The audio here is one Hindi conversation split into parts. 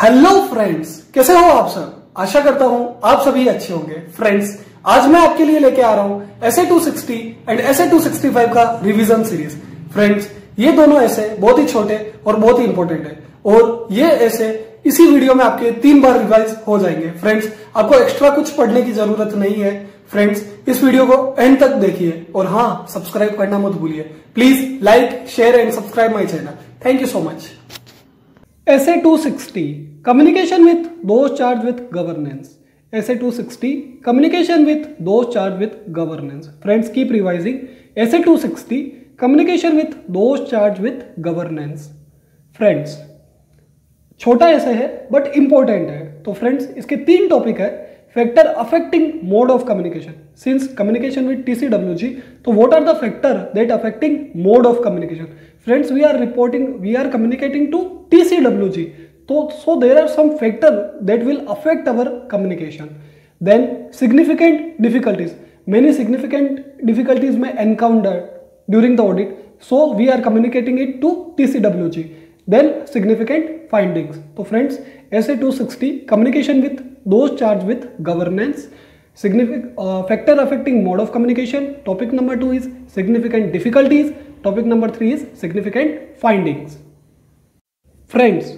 हेलो फ्रेंड्स, कैसे हो आप सब। आशा करता हूं आप सभी अच्छे होंगे। फ्रेंड्स, आज मैं आपके लिए लेके आ रहा हूं एसए 260 एंड एसए 265 का रिवीजन सीरीज। फ्रेंड्स, ये दोनों ऐसे बहुत ही छोटे और बहुत ही इंपॉर्टेंट है और ये ऐसे इसी वीडियो में आपके 3 बार रिवाइज हो जाएंगे। फ्रेंड्स, आपको एक्स्ट्रा कुछ पढ़ने की जरूरत नहीं है। फ्रेंड्स, इस वीडियो को एंड तक देखिए और हाँ, सब्सक्राइब करना मत भूलिए। Please like, share and subscribe my channel. Thank you so much. SA 260 communication with those charged with governance. Essay 260 communication with those charged with governance. Friends, keep revising. Essay 260 communication with those charged with governance. Friends, छोटा ऐसे है बट इंपॉर्टेंट है। तो फ्रेंड्स, इसके 3 टॉपिक है। Factor affecting mode of communication. Since communication with TCWG, तो what are the factor that affecting mode of communication? Friends, we are communicating to TCWG. So there are some factors that will affect our communication. Then significant difficulties. Many significant difficulties may encounter during the audit. So we are communicating it to TCWG. Then significant findings. So friends, essay 260 communication with those charged with governance. Factor affecting mode of communication. Topic number 2 is significant difficulties. Topic number 3 is significant findings. Friends,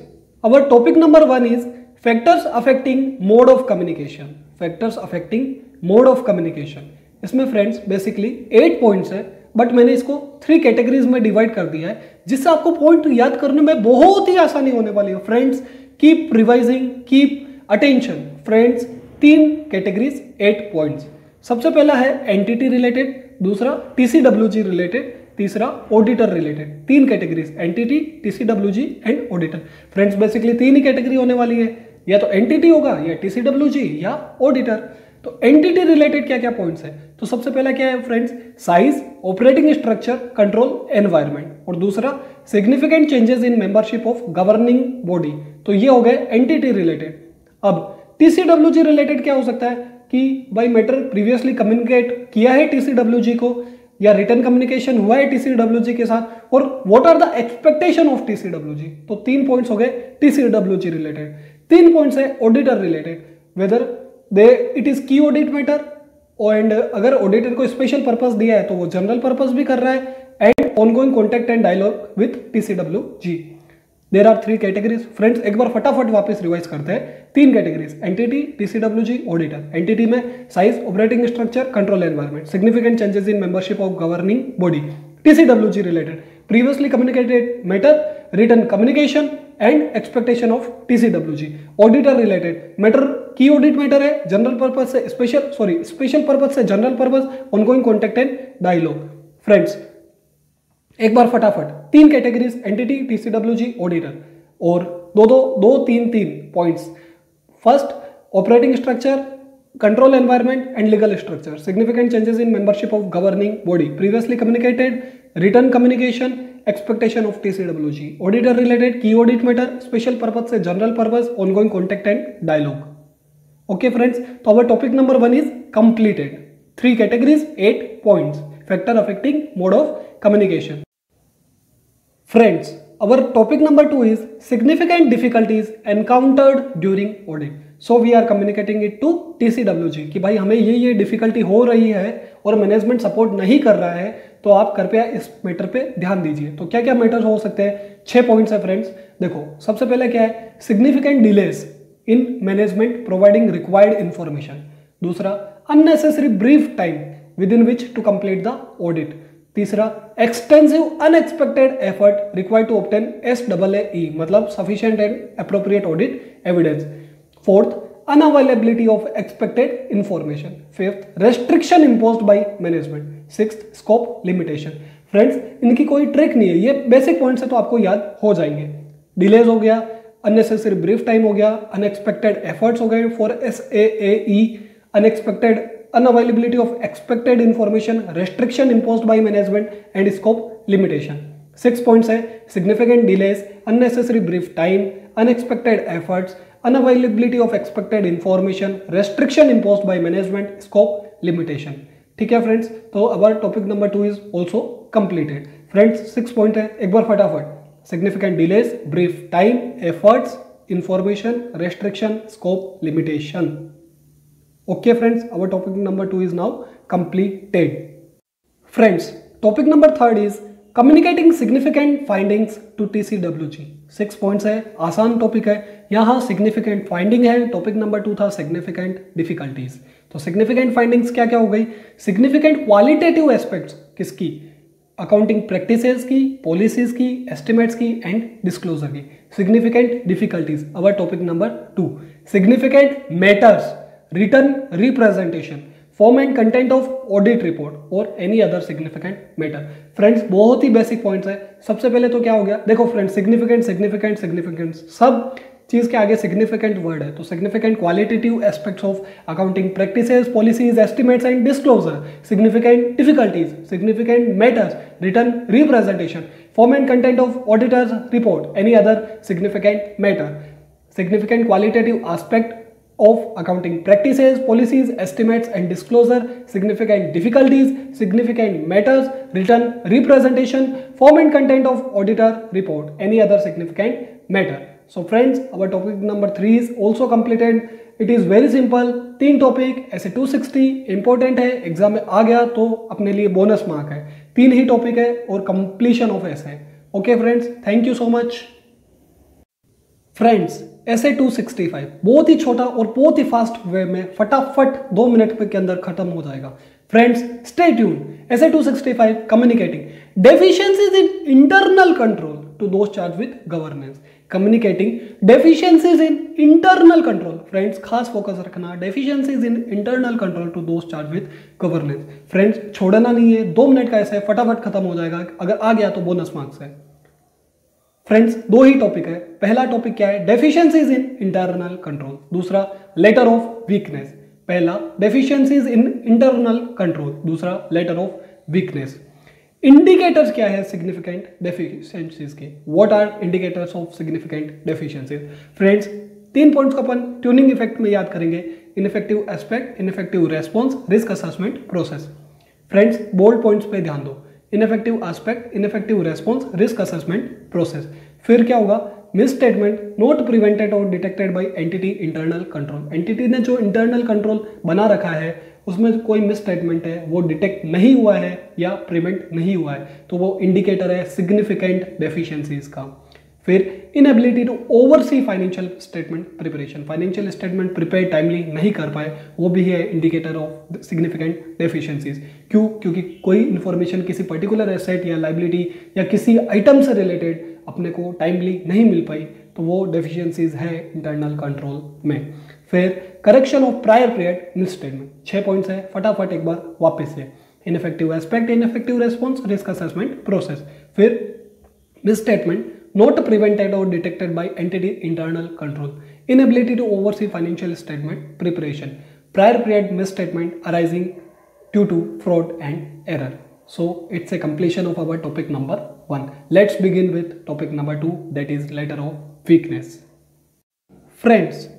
our topic number 1 is factors affecting mode of communication. Factors affecting mode of communication. इसमें फ्रेंड्स बेसिकली 8 पॉइंट्स है, बट मैंने इसको 3 कैटेगरीज में डिवाइड कर दिया है, जिससे आपको पॉइंट याद करने में बहुत ही आसानी होने वाली है। Friends, keep revising, keep attention. Friends, 3 categories, 8 points. सबसे पहला है एंटिटी रिलेटेड, दूसरा TCWG रिलेटेड, तीसरा auditor related. 3 categories, entity, TCWG and auditor. Friends, basically 3 he category होने वाली है, या तो एंटिटी होगा या TCWG या ऑडिटर। तो एंटिटी रिलेटेड क्या क्या पॉइंट्स है? तो सबसे पहला क्या है friends? Size, operating structure, control environment. और दूसरा significant changes in membership of governing body. तो ये हो गए एंटिटी रिलेटेड। अब TCWG रिलेटेड क्या हो सकता है कि भाई मैटर प्रीवियसली कम्युनिकेट किया है TCWG को, या रिटर्न कम्युनिकेशन हुआ है TCWG के साथ, और what are the expectation of TCWG। तो 3 पॉइंट्स हो गए TCWG रिलेटेड। 3 पॉइंट्स है auditor related, whether it is key audit matter, and अगर ऑडिटर को स्पेशल पर्पस दिया है तो वो जनरल पर्पस भी कर रहा है, and ongoing contact and dialogue with TCWG। There are 3 categories. Friends, एक बार फटाफट वापस रिवाइज करते हैं। 3 categories, entity, TCWG, auditor. Entity में size, operating structure, control environment, significant changes in membership of governing body. TCWG related, previously communicated matter, return communication and expectation of TCWG। Auditor related matter, key audit matter है, जनरल पर्पस से स्पेशल पर्पस से general purpose, ongoing contact and dialogue. Friends, एक बार फटाफट 3 कैटेगरीज, एंटिटी, TCWG, ऑडिटर, और दो तीन points. First, operating structure, control environment and legal structure, significant changes in membership of governing body, previously communicated, written communication, expectation of TCWG। Auditor related, की ऑडिट मैटर, स्पेशल पर्पस से general purpose, ongoing contact and dialogue. Okay friends, तो our topic number 1 is completed. 3 categories, 8 points, factor affecting mode of communication. Friends, our topic number 2 is significant difficulties encountered during audit. So we are communicating it to TCWG कि भाई हमें ये डिफिकल्टी हो रही है और मैनेजमेंट सपोर्ट नहीं कर रहा है, तो आप कृपया इस मैटर पे ध्यान दीजिए। तो क्या क्या मैटर हो सकते हैं? 6 पॉइंट्स है फ्रेंड्स। देखो, सबसे पहले क्या है? Significant delays in management providing required information. दूसरा, unnecessary brief time within which to complete the audit. तीसरा, extensive unexpected effort required to obtain SAAE, मतलब sufficient and appropriate audit evidence. Fourth, unavailability of expected information. Fifth, restriction imposed by management. Sixth, scope limitation. Friends, इनकी कोई ट्रिक नहीं है, ये बेसिक पॉइंट्स है तो आपको याद हो जाएंगे। डिलेज हो गया, अननेसेसरी ब्रीफ टाइम हो गया, अनएक्सपेक्टेड एफर्ट्स हो गए for SAAE, unexpected unavailability of expected information, restriction imposed by management and scope limitation. 6 points है, significant delays, unnecessary brief time, unexpected efforts, unavailability of expected information, restriction imposed by management, scope limitation. ठीक है फ्रेंड्स, तो our topic number 2 is also completed. Friends, 6 point है, एक बार फटाफट। significant delays, brief time, efforts, information, restriction, scope, limitation. Okay friends, our topic number 2 is now completed. Friends, topic number 3 is communicating significant findings to TCWG. 6 points है, आसान टॉपिक है. यहाँ significant finding है. टॉपिक नंबर 2 था significant difficulties. तो significant findings क्या क्या हो गई? significant qualitative aspects किसकी? अकाउंटिंग प्रैक्टिसेस की, पॉलिसीज की, एस्टिमेट्स की एंड डिस्क्लोजर की. Significant difficulties our topic number 2. Significant matters, written representation, form and content of audit report और any other significant matter. Friends बहुत ही बेसिक पॉइंट्स है. सबसे पहले तो क्या हो गया, देखो फ्रेंड्स, सिग्निफिकेंट सिग्निफिकेंट सिग्निफिकेंट सब चीज के आगे सिग्निफिकेंट वर्ड है. तो significant qualitative aspects of accounting practices, policies, estimates and disclosure. Significant difficulties, significant matters, written representation, form and content of auditors report, any other significant matter. Significant qualitative aspect of accounting practices, policies, estimates and disclosure, significant difficulties, significant matters, written representation, form and content of auditor report, any other significant matter. So friends, our topic number 3 is also completed. It is very simple. 3 topic ऐसे 260 इंपॉर्टेंट है, एग्जाम में आ गया तो अपने लिए बोनस मार्क है. 3 ही टॉपिक है और कंप्लीशन ऑफ ऐसे. Okay friends, thank you so much. Friends, ऐसे 265 बहुत ही छोटा और बहुत ही फास्ट वे में फटाफट 2 मिनट के अंदर खत्म हो जाएगा. Friends stay tune. ऐसे 265 communicating deficiencies in internal control to those charge with governance. Communicating deficiencies in internal control. Friends खास फोकस रखना, deficiencies in internal control to those charge with governance. Friends छोड़ना नहीं है, 2 मिनट का ऐसे फटाफट खत्म हो जाएगा. अगर आ गया तो बोनस मार्क्स है. फ्रेंड्स 2 ही टॉपिक है. पहला टॉपिक क्या है, डेफिशिएंसीज इन इंटरनल कंट्रोल. दूसरा लेटर ऑफ वीकनेस. पहला डेफिशिएंसीज इन इंटरनल कंट्रोल, दूसरा लेटर ऑफ वीकनेस. इंडिकेटर्स क्या है सिग्निफिकेंट डेफिशिएंसीज के? What are indicators of significant deficiencies? Friends 3 points को अपन ट्यूनिंग इफेक्ट में याद करेंगे. Ineffective aspect, ineffective response, risk assessment process. Friends bold points पे ध्यान दो. Ineffective aspect, ineffective response, risk assessment process. फिर क्या होगा, मिस स्टेटमेंट नॉट प्रिवेंटेड और detected by entity internal control. Entity ने जो इंटरनल कंट्रोल बना रखा है उसमें कोई मिस स्टेटमेंट है वो डिटेक्ट नहीं हुआ है या प्रिवेंट नहीं हुआ है तो वो इंडिकेटर है सिग्निफिकेंट डेफिशिएंसीज का. फिर inability to oversee financial statement preparation. Financial statement prepare timely नहीं कर पाए, वो भी है इंडिकेटर ऑफ सिग्निफिकेंट डेफिशिएंसीज. क्यों? क्योंकि कोई इन्फॉर्मेशन किसी पर्टिकुलर एसेट या लाइबिलिटी या किसी आइटम से रिलेटेड अपने को टाइमली नहीं मिल पाई तो वो डेफिशिएंसीज है इंटरनल कंट्रोल में. फिर correction of prior period misstatement. 6 points है, फटाफट एक बार वापस से. Ineffective aspect, ineffective response, risk assessment process. फिर misstatement not prevented or detected by entity internal control. Inability to oversee financial statement preparation. Prior period misstatement arising due to fraud and error. So it's a completion of our topic number 1. Let's begin with topic number 2, that is letter of weakness. Friends,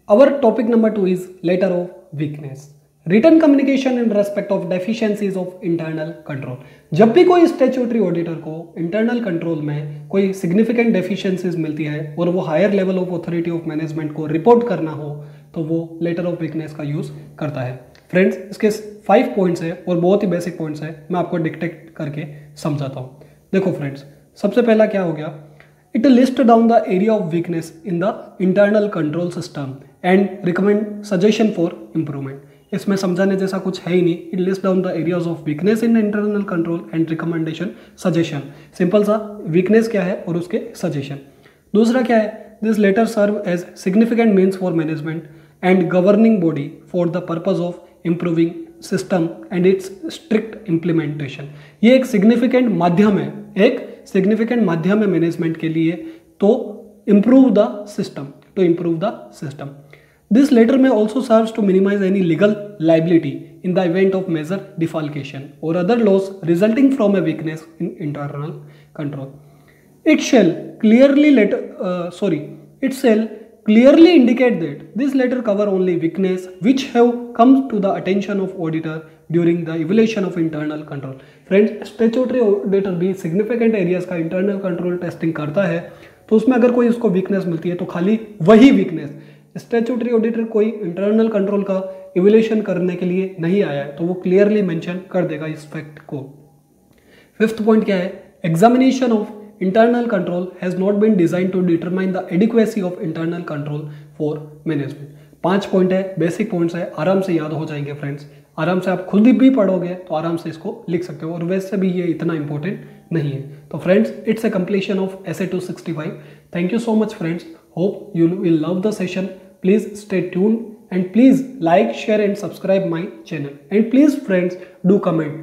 our topic number 2 is letter of weakness. Written communication in respect of deficiencies of internal control. जब भी कोई स्टैट्यूटरी ऑडिटर को इंटरनल कंट्रोल में कोई सिग्निफिकेंट डेफिशिएंसीज मिलती है और वो higher level of authority of management को रिपोर्ट करना हो तो वो लेटर ऑफ वीकनेस का यूज करता है. फ्रेंड्स इसके 5 पॉइंट्स है और बहुत ही बेसिक पॉइंट्स है, मैं आपको डिटेक्ट करके समझाता हूँ. देखो फ्रेंड्स, सबसे पहला क्या हो गया, it list down the area of weakness in the internal control system and recommend suggestion for improvement. इसमें समझाने जैसा कुछ है ही नहीं. It list down the areas of weakness in internal control and recommendation suggestion. Simple सा वीकनेस क्या है और उसके सजेशन. दूसरा क्या है, this letter serve as significant means for management and governing body for the purpose of improving system and it's strict implementation. ये एक सिग्निफिकेंट माध्यम है, एक सिग्निफिकेंट माध्यम है मैनेजमेंट के लिए तो improve the system, to improve the system. This letter may also serves to minimize any legal liability in the event of major defalcation or other loss resulting from a weakness in internal control. It shall clearly indicate that this letter cover only weakness which have come to the attention of auditor during the evaluation of internal control. Friends, statutory auditor भी significant areas का internal control testing करता है तो उसमें अगर कोई उसको वीकनेस मिलती है तो खाली वही वीकनेस, स्टैट्यूटरी ऑडिटर कोई इंटरनल कंट्रोल का इवैल्यूएशन करने के लिए नहीं आया है तो वो क्लियरली मेंशन कर देगा इस फैक्ट को। फिफ्थ पॉइंट क्या है, examination of internal control has not been design to determine the adequacy of internal control for management. 5 point है, बेसिक पॉइंट्स है, आराम से याद हो जाएंगे फ्रेंड्स, आराम से आप खुद भी पढ़ोगे तो आराम से इसको लिख सकते हो और वैसे भी ये इतना इंपॉर्टेंट नहीं है। तो friends it's a completion of essay 265। Thank you so much friends, hope you will love the session. Please stay tuned and please like, share and subscribe my channel, and please friends do comment